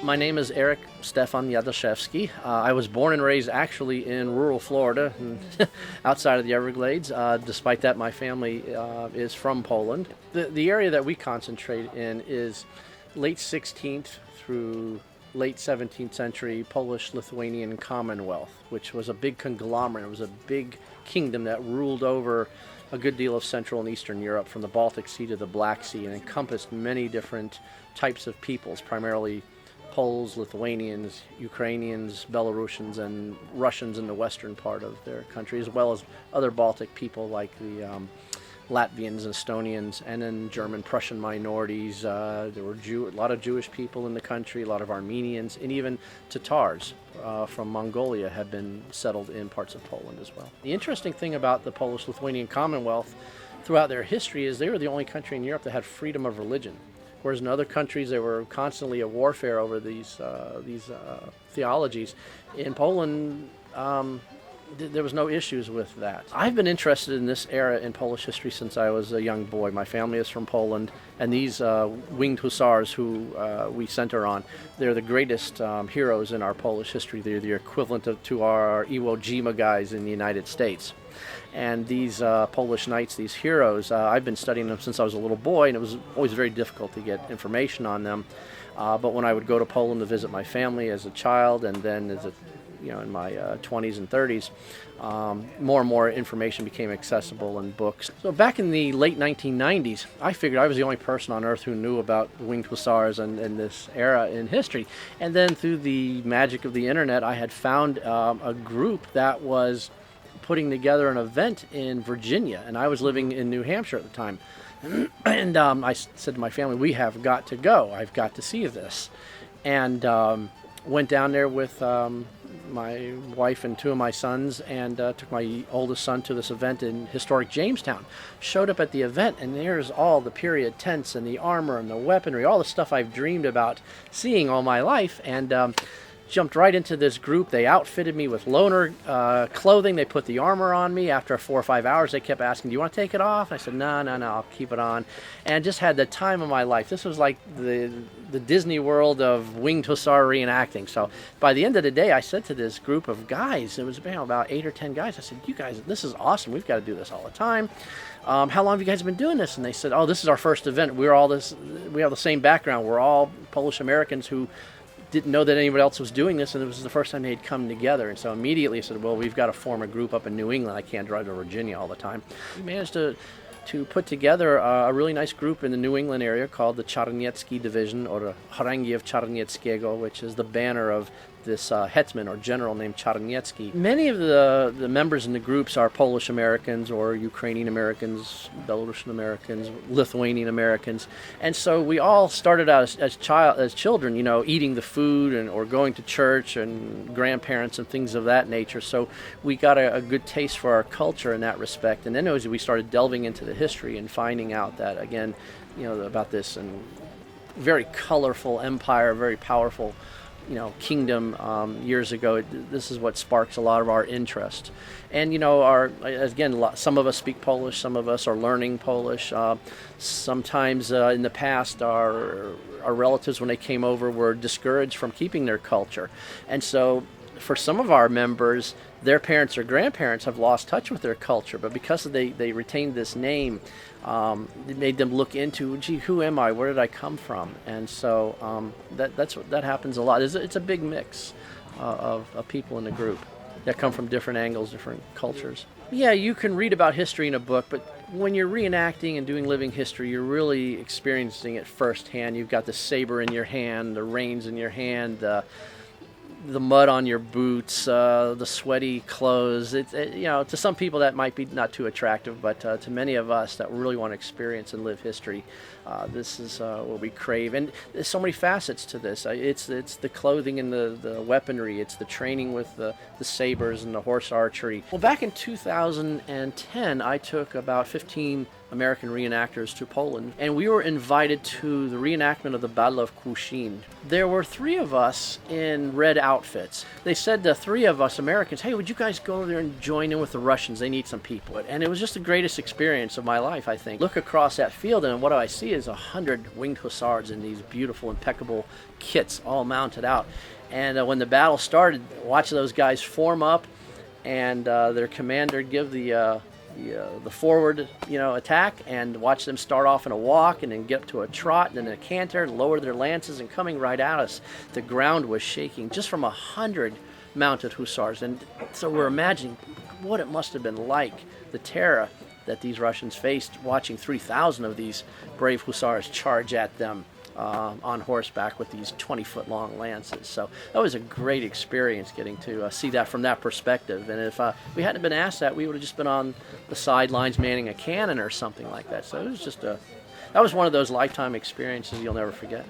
My name is Eryk Jadaszewski. I was born and raised actually in rural Florida, outside of the Everglades. Despite that, my family is from Poland. The area that we concentrate in is late 16th through late 17th century Polish-Lithuanian commonwealth, which was a big conglomerate. It was a big kingdom that ruled over a good deal of Central and Eastern Europe, from the Baltic Sea to the Black Sea, and encompassed many different types of peoples, primarily Poles, Lithuanians, Ukrainians, Belarusians, and Russians in the western part of their country, as well as other Baltic people like the Latvians, Estonians, and then German Prussian minorities. There were a lot of Jewish people in the country, a lot of Armenians, and even Tatars from Mongolia had been settled in parts of Poland as well. The interesting thing about the Polish-Lithuanian Commonwealth throughout their history is they were the only country in Europe that had freedom of religion. Whereas in other countries, they were constantly at warfare over these theologies. In Poland, there was no issues with that. I've been interested in this era in Polish history since I was a young boy. My family is from Poland, and these winged hussars who we center on, they're the greatest heroes in our Polish history. They're the equivalent to our Iwo Jima guys in the United States. And these Polish knights, these heroes, I've been studying them since I was a little boy, and it was always very difficult to get information on them. But when I would go to Poland to visit my family as a child, and then as in my 20s and 30s, more and more information became accessible in books. So back in the late 1990s, I figured I was the only person on earth who knew about the winged hussars and this era in history. And then through the magic of the internet, I had found a group that was putting together an event in Virginia, and I was living in New Hampshire at the time. And I said to my family, we have got to go. I've got to see this. And went down there with my wife and two of my sons, and took my oldest son to this event in historic Jamestown. Showed up at the event, and there's all the period tents and the armor and the weaponry, all the stuff I've dreamed about seeing all my life, and jumped right into this group. They outfitted me with loaner clothing. They put the armor on me. After 4 or 5 hours, they kept asking, do you want to take it off? I said, no, I'll keep it on. And just had the time of my life. This was like the Disney world of winged hussar reenacting. So by the end of the day, I said to this group of guys, it was about 8 or 10 guys, I said, you guys, this is awesome. We've got to do this all the time. How long have you guys been doing this? And they said, oh, this is our first event. We have the same background. We're all Polish Americans who didn't know that anybody else was doing this, and it was the first time they'd come together. And so immediately I said, well, we've got to form a group up in New England. I can't drive to Virginia all the time. We managed to put together a really nice group in the New England area called the Netsky division, or the Chorągiew Czarnieckiego, which is the banner of this hetman or general named Netsky. Many of the members in the groups are Polish Americans or Ukrainian Americans, Belarusian Americans, Lithuanian Americans, and so we all started out as children, eating the food or going to church, and grandparents and things of that nature. So we got a good taste for our culture in that respect. And then as we started delving into the history and finding out that, again, about this and very colorful empire, very powerful kingdom years ago. This is what sparks a lot of our interest. And some of us speak Polish, some of us are learning Polish. Sometimes in the past, our relatives, when they came over, were discouraged from keeping their culture. And so for some of our members, their parents or grandparents have lost touch with their culture, but because they retained this name, it made them look into, gee, who am I? Where did I come from? And so that happens a lot. It's a big mix of people in the group that come from different angles, different cultures. Yeah, you can read about history in a book, but when you're reenacting and doing living history, you're really experiencing it firsthand. You've got the saber in your hand, the reins in your hand, the mud on your boots, the sweaty clothes. To some people that might be not too attractive, but to many of us that really want to experience and live history, this is what we crave. And there's so many facets to this. It's the clothing and the weaponry. It's the training with the sabers and the horse archery. Well, back in 2010, I took about 15 American reenactors to Poland, and we were invited to the reenactment of the Battle of Kruszyn. There were 3 of us in red outfits. They said to 3 of us Americans, hey, would you guys go there and join in with the Russians? They need some people. And it was just the greatest experience of my life, I think. Look across that field, and what I see is 100 winged hussars in these beautiful, impeccable kits all mounted out. And when the battle started, watch those guys form up, and their commander give the forward, attack, and watch them start off in a walk and then get to a trot and then a canter, lower their lances, and coming right at us. The ground was shaking just from 100 mounted hussars. And so we're imagining what it must have been like, the terror that these Russians faced watching 3,000 of these brave hussars charge at them on horseback with these 20-foot-long lances. So that was a great experience getting to see that from that perspective. And if we hadn't been asked that, we would have just been on the sidelines manning a cannon or something like that. So it was just that was one of those lifetime experiences you'll never forget.